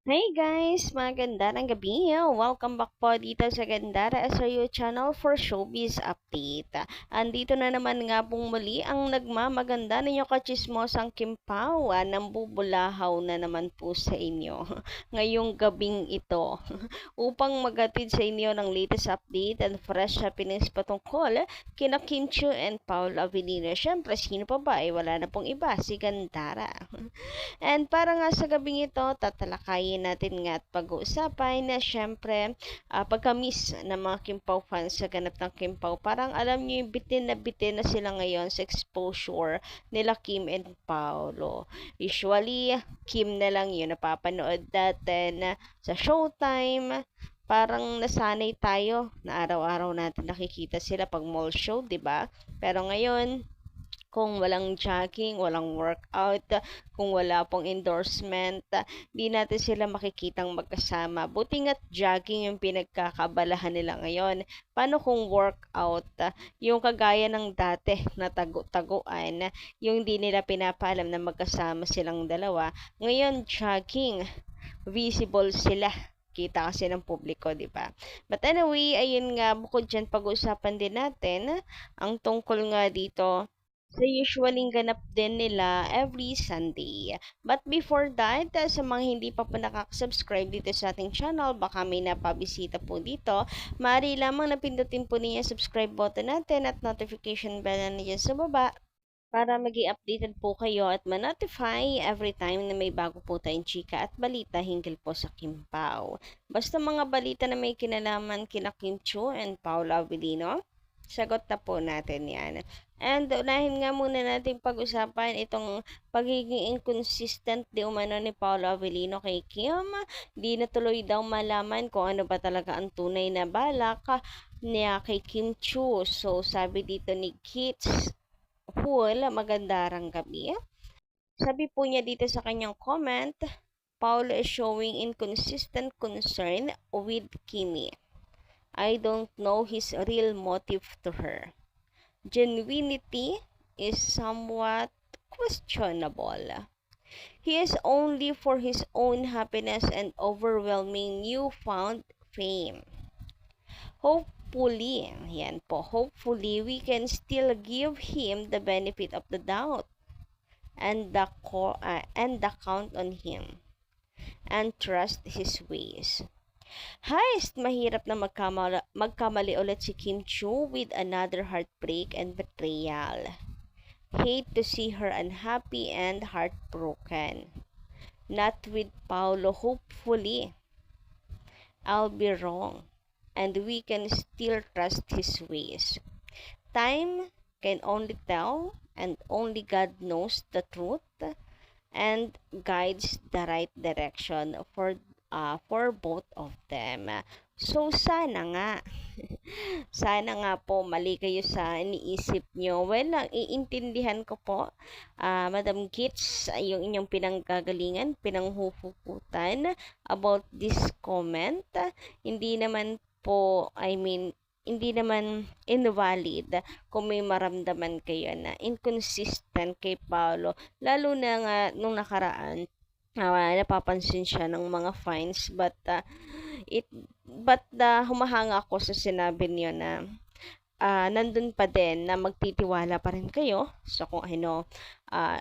Hey guys! Magandang gabi! Welcome back po dito sa Gandara SRU channel for Showbiz Update. Andito na naman nga pong muli ang nagmamaganda ninyo kachismosang Kim Pao ng bubulahaw na naman po sa inyo ngayong gabing ito upang magatid sa inyo ng latest update and fresh happenings patungkol kina Kim Chiu and Paul Avellino. Syempre, sino pa ba? Wala na pong iba, si Gandara. And para nga sa gabing ito, tatalakayin natin nga at pag-uusapan na syempre pagka-miss ng mga Kimpaw fans sa ganap ng Kimpaw. Parang alam nyo yung bitin na sila ngayon sa exposure nila Kim and Paolo. Usually, Kim na lang yun napapanood natin sa Showtime. Parang nasanay tayo na araw-araw natin nakikita sila pag mall show, 'di ba? Pero ngayon, kung walang jogging, walang workout, kung wala pong endorsement, di natin sila makikitang magkasama. Buti nga't jogging yung pinagkakabalahan nila ngayon. Paano kung workout, yung kagaya ng dati na tago-taguan, yung di nila pinapaalam na magkasama silang dalawa. Ngayon, jogging, visible sila. Kita kasi ng publiko, di ba? But anyway, ayun nga, bukod dyan, pag-usapan din natin ang tungkol nga dito sa usualing ganap din nila every Sunday. But before that, sa mga hindi pa po nakaka-subscribe dito sa ating channel, baka may napabisita po dito, maaari lamang napindutin po niya subscribe button natin at notification bell na niya sa baba para maging updated po kayo at ma-notify every time na may bago po tayong chika at balita hinggil po sa Kimpaw. Basta mga balita na may kinalaman kina Kim Chiu and Paula Avellino, sagot na po natin yan. And unahin nga muna natin pag-usapan itong pagiging inconsistent di umano ni Paolo Avellino kay Kim. Di na tuloy daw malaman kung ano ba talaga ang tunay na balak niya kay Kim Chiu. So sabi dito ni Kits Pool, magandarang gabi. Sabi po niya dito sa kanyang comment, Paolo is showing inconsistent concern with Kimi. I don't know his real motive to her. Genuinity is somewhat questionable. He is only for his own happiness and overwhelming newfound fame. Hopefully, hopefully we can still give him the benefit of the doubt and the count on him and trust his ways. Heist, mahirap na magkamali ulit si Kim Chiu with another heartbreak and betrayal. Hate to see her unhappy and heartbroken. Not with Paolo, hopefully. I'll be wrong. And we can still trust his ways. Time can only tell, and only God knows the truth and guides the right direction for both of them. So, sana nga, sana nga po mali kayo sa iniisip nyo. Well, iintindihan ko po, Madam Kits, yung inyong pinanggagalingan, pinanghuhuputan about this comment. Hindi naman po, hindi naman invalid kung may maramdaman kayo na inconsistent kay Paolo. Lalo na nga nung nakaraan, napapansin siya ng mga fines but humahanga ako sa sinabi niyo na nandun pa din na magtitiwala pa rin kayo sa kung ano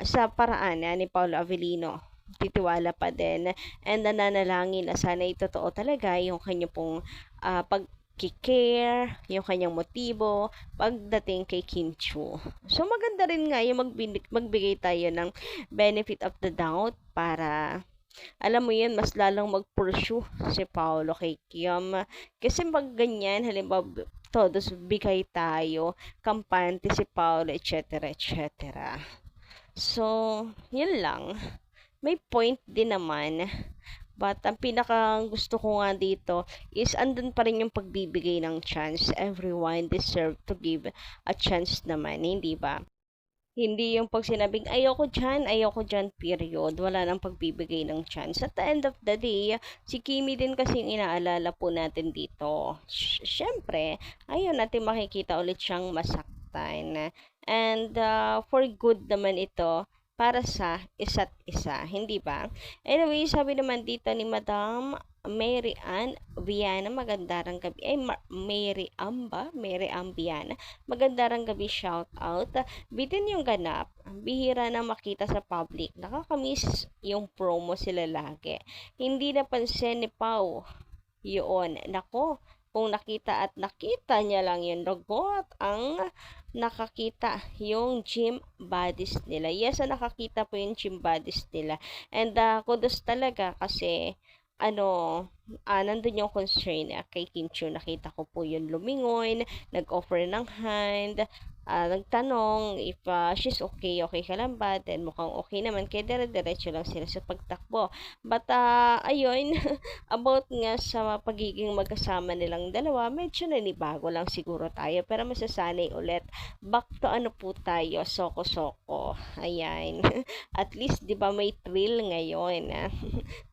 sa paraan ni Paolo Avellino. Titiwala pa din and nananalangin na sana totoo talaga yung kanya pong pag-care, yung kanyang motibo pagdating kay Kim Chiu. So maganda rin nga yung magbigay tayo ng benefit of the doubt para alam mo yun, mas lalong mag-pursue si Paolo kay Kim. Kasi pag ganyan, halimbawa, todos bigay tayo, kampante si Paolo, etc. etc. So, yun lang. May point din naman. But ang pinaka gusto ko nga dito is andun pa rin yung pagbibigay ng chance. Everyone deserve to give a chance naman, hindi ba? Hindi yung pag sinabing ayoko dyan, period. Wala nang pagbibigay ng chance. At the end of the day, si Kimi din kasing inaalala po natin dito. Siyempre, ayaw natin makikita ulit siyang masaktan. And for good naman ito, para sa isa't isa, hindi ba? Anyway, sabi naman dito ni Madam Mary Ann Viana, magandang gabi. Ay, Mary Ann ba? Mary Ann Viana. Magandang gabi, shout out. Bitin yung ganap. Bihira na makita sa public. Nakakamiss yung promo sila lagi. Hindi napansin ni Pau. Yun. Nako, kung nakita at nakita niya lang yung dugot, ang nakakita yung gym bodies nila. Yes, nakakita po yung gym bodies nila. And kudos talaga kasi nandun yung concern kay Kim Chiu. Nakita ko po yung lumingon, nag-offer ng hand, nagtanong if she's okay ka lang ba? Then mukhang okay naman, kaya dire-diretso lang sila sa pagtakbo. But ayun, about nga sa pagiging magkasama nilang dalawa, medyo nanibago lang siguro tayo, pero masasanay ulit. Back to po tayo, soko-soko. Ayan. At least, di ba, may thrill ngayon.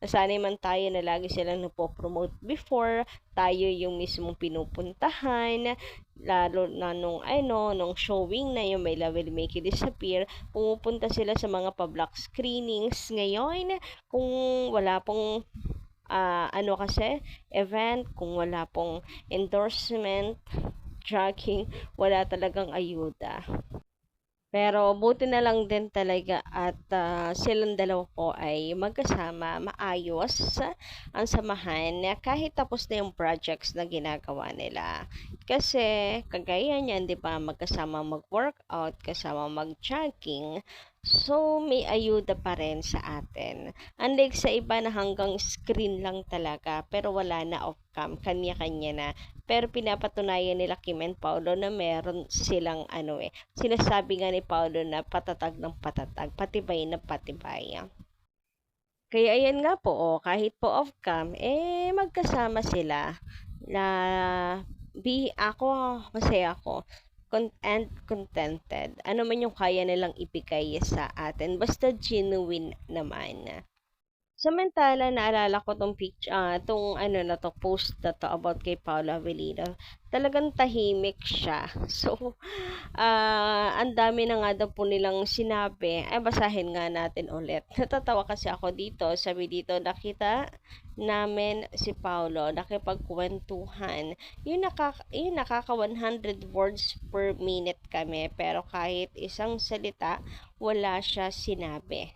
Nasanay man tayo na lagi silang napopromote before, tayo yung mismong pinupuntahan, lalo na nung showing na yung My Love Will Make You Disappear, pumupunta sila sa mga public screenings. Ngayon, kung wala pong kasi event, kung wala pong endorsement, jogging, wala talagang ayuda. Pero buti na lang din talaga at silang dalawa po ay magkasama, maayos ang samahan kahit tapos na yung projects na ginagawa nila. Kasi kagaya niyan, 'di ba, magkasama mag-workout, kasama mag-jogging. So, may ayuda pa rin sa atin. Unlike sa iba na hanggang screen lang talaga, pero wala na off-cam, kanya-kanya na. Pero pinapatunayan nila Kim and Paolo na meron silang sinasabi nga ni Paolo na patatag ng patatag, patibay na patibay. Kaya ayan nga po, kahit po off-cam, magkasama sila na masaya ako and contented. Ano man yung kaya nilang ibigay sa atin, basta genuine naman. Samantala, naalala ko tong post na to about kay Paula Avellino. Talagang tahimik siya. So, ang dami na nga daw po nilang sinabi. Ay, basahin nga natin ulit. Natatawa kasi ako dito. Sabi dito, nakita namin si Paulo, nakipagkwentuhan. Yung nakaka 100 words per minute kami. Pero kahit isang salita, wala siya sinabi.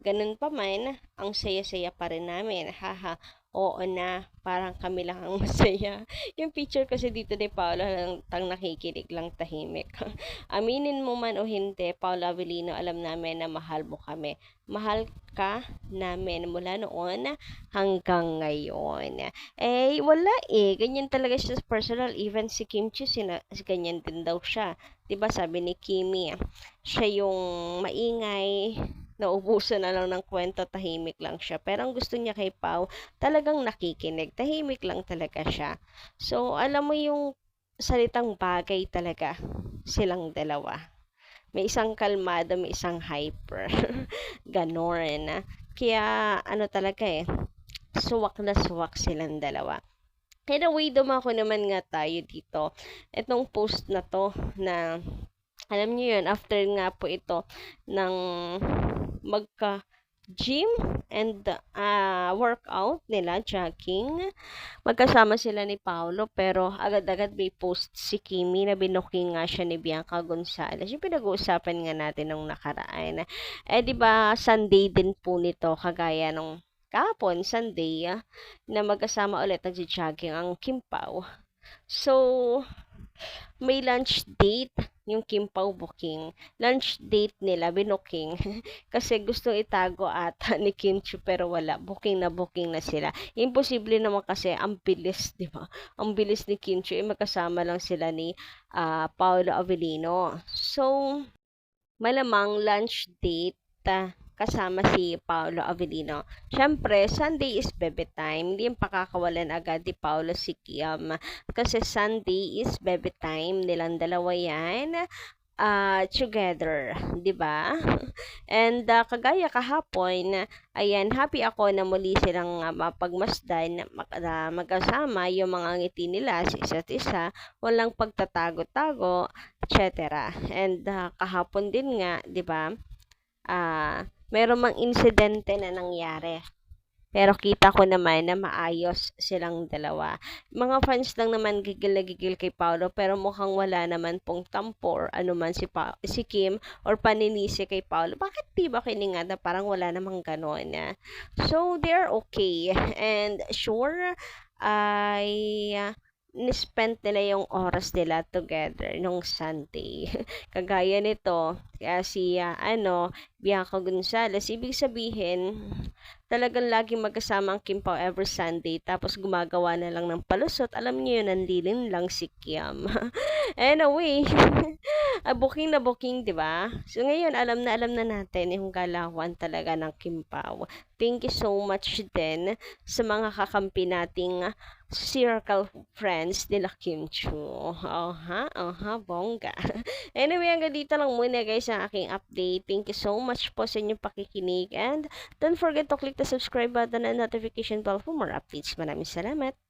Ganun pa man, ang saya-saya pa rin namin. Haha, oo na, parang kami lang ang masaya. Yung picture kasi dito ni Paula lang tang nakikinig lang tahimik. Aminin mo man o hindi, Paula Avellino, alam namin na mahal mo kami. Mahal ka namin mula noon hanggang ngayon. Wala ganyan talaga siya personal. Even si Kim Chiu, ganyan din daw siya. 'Di ba sabi ni Kimi, siya yung maingay, naubusan na lang ng kwento, tahimik lang siya. Pero ang gusto niya kay Pau, talagang nakikinig. Tahimik lang talaga siya. So, alam mo yung salitang bagay talaga silang dalawa. May isang kalmado, may isang hyper. Ganon. Kaya, talaga suwak na suwak silang dalawa. Anyway, dumako naman nga tayo dito. Itong post na to na alam niyo yun, after nga po ito ng magka-gym and workout nila, jogging, magkasama sila ni Paolo, pero agad-agad may post si Kimi na binuking nga siya ni Bianca Gonzalez. Yung pinag-uusapan nga natin nung nakaraan. Di ba Sunday din po nito, kagaya nung kahapon, Sunday, na magkasama ulit nagja-jogging ang Kim Pao. So, may lunch date yung Kim Pao booking. Lunch date nila, binuking. Kasi gusto itago ata ni Kim Chiu, pero wala. Booking na sila. Imposible naman kasi, ang bilis, di ba? Ang bilis ni Kim Chiu, magkasama lang sila ni Paolo Avellino. So, malamang lunch date kasama si Paolo Avellino. Siyempre, Sunday is bebe time. Hindi yung pakakawalan agad ni Paolo si Kiam. Kasi Sunday is bebe time. Nilang dalawa yan. Together. ba diba? And kagaya kahapon, ayan, happy ako na muli silang mapagmasdan, magkasama yung mga ngiti nila sa isa't isa. Walang pagtatago-tago, etc. And kahapon din nga, 'di ba? meron mang insidente na nangyari. Pero kita ko naman na maayos silang dalawa. Mga fans lang naman gigil na gigil kay Paolo pero mukhang wala naman pong tampo or ano man si Kim or paninisi kay Paolo. Bakit di ba kiningada? Parang wala namang ganon. So, they're okay. And sure, I nispent nila yung oras nila together nung Sunday. Kagaya nito, kaya si Bianca Gonzalez, ibig sabihin, talagang laging magkasama ang Kim Pao every Sunday, tapos gumagawa na lang ng palusot. Alam niyo yun, nandilin lang si Kim. Anyway, booking na booking, di ba? So ngayon, alam na natin yung galawan talaga ng Kim Pao. Thank you so much din sa mga kakampi nating circle friends nila Kim Chu. Bongga. Anyway, hanggang dito lang muna guys ang aking update. Thank you so much po sa inyong pakikinig and don't forget to click the subscribe button and notification bell for more updates. Maraming salamat.